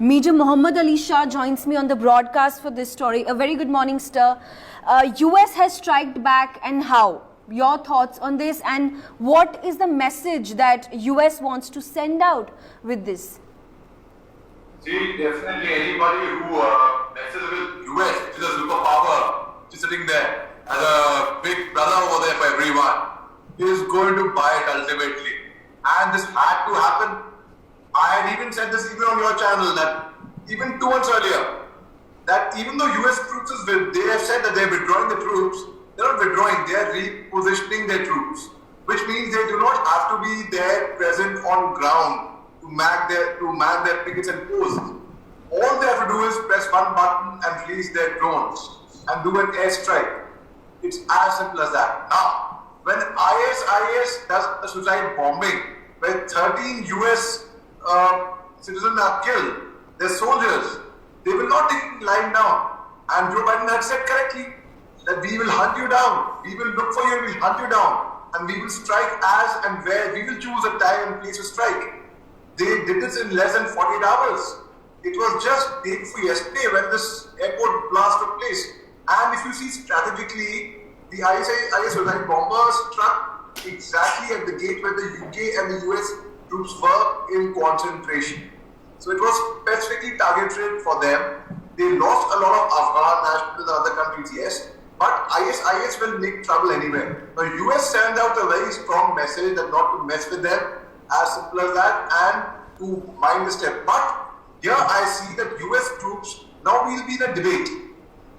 Major Mohommed Ali Shah joins me on the broadcast for this story. A very good morning, sir. US has struck back, and how? Your thoughts on this, and what is the message that US wants to send out with this? See, definitely anybody who messes with US, which is a superpower, which is sitting there as a big brother over there for everyone, is going to buy it ultimately. And this had to happen. I had even said this even on your channel that even 2 months earlier, that even though US troops they have said that they're withdrawing the troops, they're not withdrawing, they're repositioning their troops, which means they do not have to be there present on ground to man their pickets and posts. All they have to do is press one button and release their drones and do an airstrike. It's as simple as that. Now, when ISIS does a suicide bombing where 13 US citizens are killed, their soldiers, they will not take lying down. And Joe Biden had said correctly that we will hunt you down, we will look for you and we will hunt you down, and we will strike as and where, we will choose a time and place to strike. They did this in less than 48 hours. It was just day before yesterday when this airport blast took place. And if you see strategically, the ISIS suicide bombers struck exactly at the gate where the UK and the US troops were in concentration. So it was specifically targeted for them. They lost a lot of Afghan nationals and other countries, yes, but ISIS will make trouble anywhere. The US sent out a very strong message that not to mess with them, as simple as that, and to mind the step. But here I see that US troops, now we will be in a debate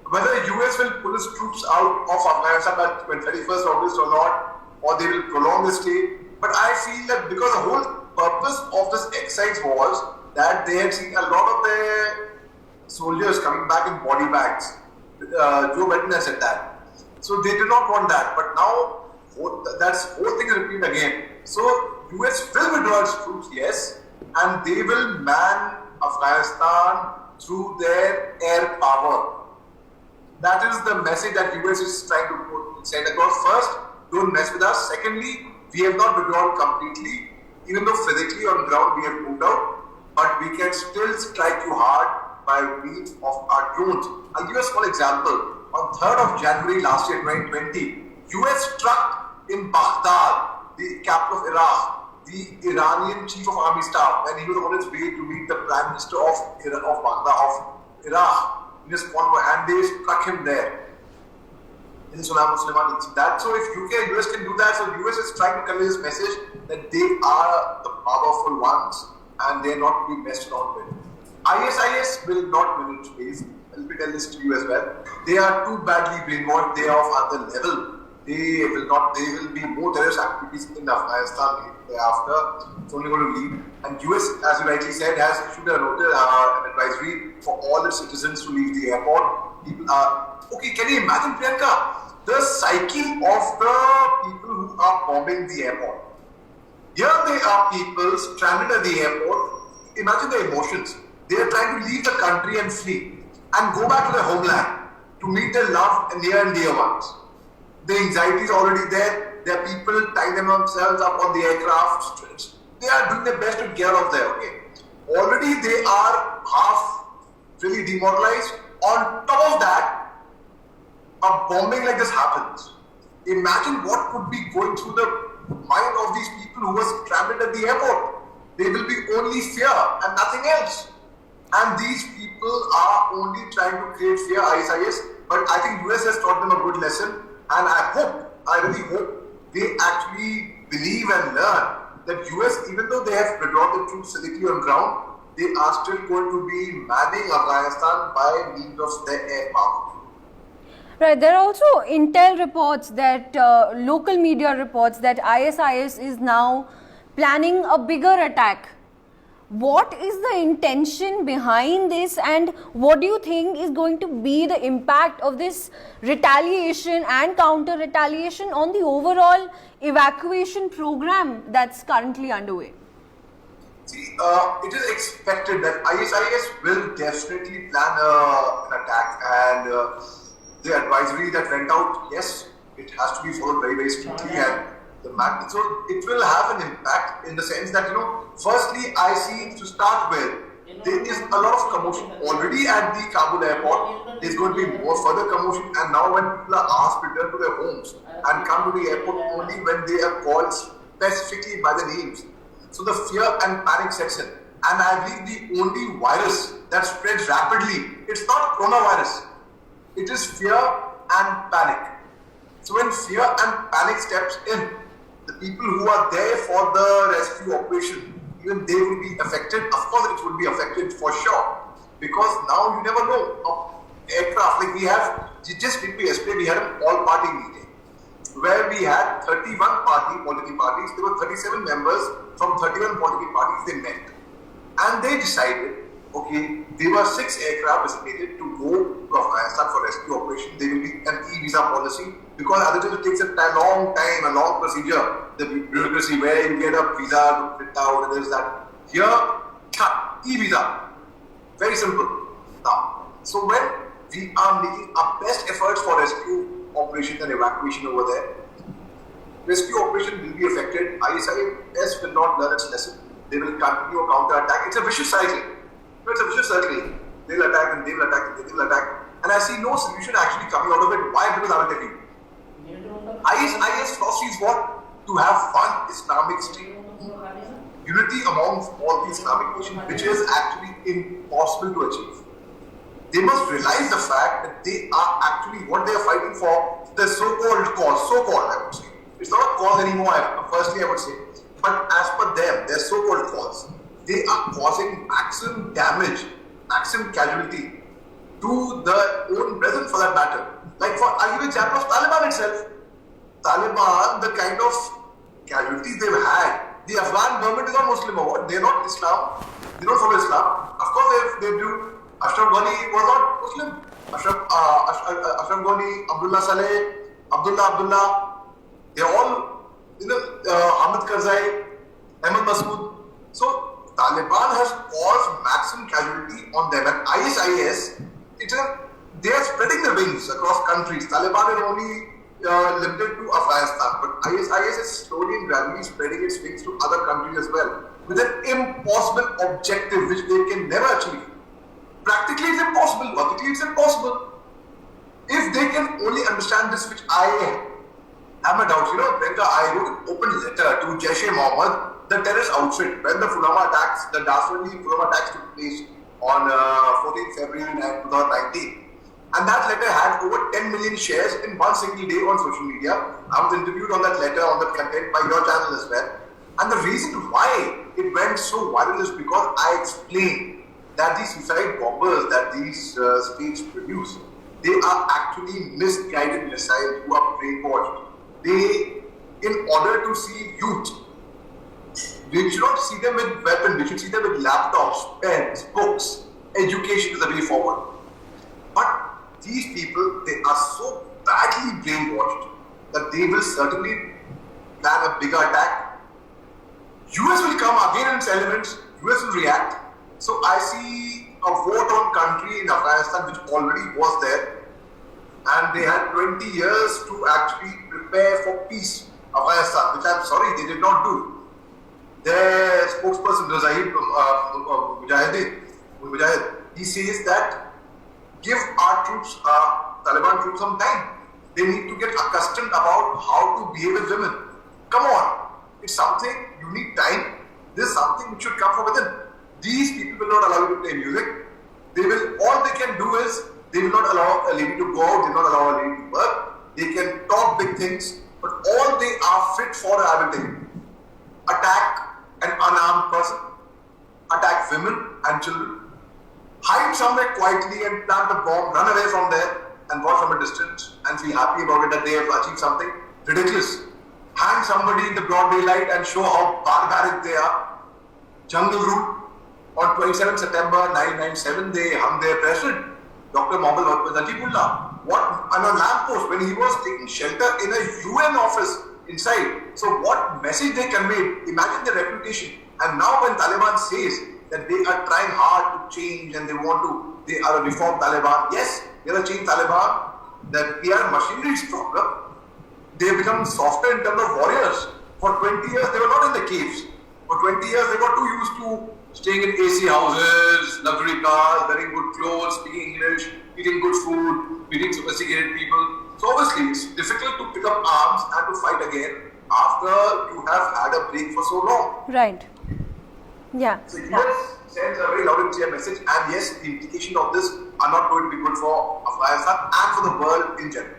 whether the US will pull its troops out of Afghanistan by 31st August or not, or they will prolong the stay. But I feel that because the whole purpose of this exercise was that they had seen a lot of their soldiers coming back in body bags. Joe Biden has said that. So they did not want that. But now that whole thing is repeated again. So US will withdraw its troops, yes, and they will man Afghanistan through their air power. That is the message that US is trying to send across. First, don't mess with us. Secondly, we have not withdrawn completely, even though physically on ground we have moved out, but we can still strike you hard by means of our drones. I'll give you a small example. On 3rd of January last year, 2020, US struck in Baghdad, the capital of Iraq, the Iranian chief of army staff, when he was on his way to meet the prime minister of Iraq in his convoy, and they struck him there. In Soleimani. So if UK and US can do that, so US is trying to convey this message that they are the powerful ones and they are not to be messed around with. ISIS will not win in space. Let me tell this to you as well. They are too badly brainwashed. They are of other level. They will be more terrorist activities in Afghanistan thereafter. It's only going to lead. And US, as you rightly said, has issued an advisory for all its citizens to leave the airport. People are okay, can you imagine, Priyanka, the psyche of the people who are bombing the airport? Here they are people stranded at the airport. Imagine the emotions. They are trying to leave the country and flee and go back to their homeland to meet their loved and near and dear ones. The anxiety is already there. There are people tying themselves up on the aircraft. They are doing their best to get out there, okay? Already they are half really demoralized. On top of that, a bombing like this happens. Imagine what could be going through the mind of these people who were stranded at the airport. They will be only fear and nothing else. And these people are only trying to create fear, ISIS. But I think US has taught them a good lesson. And I really hope they actually believe and learn that US, even though they have withdrawn the troops physically on ground, they are still going to be manning Afghanistan by means of their air power. Right, there are also Int'l reports that, local media reports that ISIS is now planning a bigger attack. What is the intention behind this, and what do you think is going to be the impact of this retaliation and counter-retaliation on the overall evacuation program that's currently underway? See, it is expected that ISIS will definitely plan an attack, and the advisory that went out, yes, it has to be followed very, very strictly, and the magnitude, so it will have an impact in the sense that, firstly, I see to start with, there is a lot of commotion already at the Kabul airport. There's going to be more further commotion, and now when people are asked to return to their homes and come to the airport only when they are called specifically by the names. So the fear and panic sets in. And I believe the only virus that spreads rapidly, it's not coronavirus. It is fear and panic. So when fear and panic steps in, the people who are there for the rescue operation, even they will be affected. Of course, it will be affected for sure. Because now you never know. Aircraft, like we have, just yesterday we had an all-party meeting where we had 31 political parties. There were 37 members from 31 political parties. They met. And they decided, okay, there were 6 aircraft designated to go to Afghanistan for rescue operation. There will be an e-visa policy because otherwise it takes a long time, a long procedure, the bureaucracy where you get a visa to print out and there's that. Here, e-visa. Very simple. Now, so when we are making our best efforts for rescue operation and evacuation over there, rescue operation will be affected. ISIS will not learn its lesson. They will continue a counter-attack. It's a vicious cycle. It's a vicious cycle. They'll attack and they will attack and they will attack. And I see no solution actually coming out of it. Why? Because I will tell you. ISIS philosophy is what? To have one Islamic state. Unity amongst all the Islamic nations, which is actually impossible to achieve. They must realize the fact that they are actually what they are fighting for, the so-called cause. So-called, I would say. It's not a cause anymore, firstly I would say. But as per them, their so-called cause, they are causing maximum damage, maximum casualty to their own brethren for that matter. Like I'll give an example of Taliban itself. Taliban, the kind of casualties they've had, the Afghan government is not Muslim or what? They're not Islam. They don't follow Islam. Of course they do. Ashraf Ghani was not Muslim. Ashraf Ghani, Abdullah Saleh, Abdullah, they're all, Hamid Karzai, Ahmad Masood. So Taliban has caused maximum casualty on them, and ISIS, they are spreading their wings across countries. Taliban is only limited to Afghanistan, but ISIS is slowly and gradually spreading its wings to other countries as well, with an impossible objective which they can never achieve. Practically it's impossible, logically it's impossible. If they can only understand this, which I have a doubt, Priyanka, I wrote an open letter to Jaish Mohammed, the terrorist outfit, when the Pulwama attacks, the dastardly Pulwama attacks took place on 14th February 2019. And that letter had over 10 million shares in one single day on social media. I was interviewed on that letter, on that content by your channel as well. And the reason why it went so viral is because I explained that these suicide bombers that these states produce, they are actually misguided missiles who are brainwashed. They, in order to see youth, we should not see them with weapons, we should see them with laptops, pens, books. Education is the way forward. But these people, they are so badly brainwashed that they will certainly plan a bigger attack. US will come again in its elements, US will react. So I see a vote on country in Afghanistan which already was there, and they had 20 years to actually prepare for peace. Afghanistan, which I'm sorry they did not do. Their spokesperson, Zahid Mujahid, he says that give our troops, Taliban troops, some time. They need to get accustomed about how to behave with women. Come on, it's something you need time. This is something which should come from within. These people will not allow you to play music. They will. All they can do is they will not allow a lady to go out. They will not allow a lady to work. They can talk big things, but all they are fit for, I will tell you, attack an unarmed person, attack women and children, hide somewhere quietly and plant a bomb, run away from there and watch from a distance and feel happy about it that they have achieved something ridiculous. Hang somebody in the broad daylight and show how barbaric they are. Jungle route. On 27 September 1997, they hung their president, Dr. Mohommed Ali Shah. What on a lamppost when he was taking shelter in a UN office inside. So what message they conveyed? Imagine their reputation. And now when Taliban says that they are trying hard to change and they are a reformed Taliban. Yes, they are a changed Taliban. That their machinery is stronger. They become softer in terms of warriors. For 20 years, they were not in the caves. For 20 years, they got too used to staying in AC houses, luxury cars, wearing good clothes, speaking English, eating good food, meeting sophisticated people. So obviously it's difficult to pick up arms and to fight again after you have had a break for so long. Right. Yeah. So US sends a very loud and clear message, and yes, the implications of this are not going to be good for Afghanistan and for the world in general.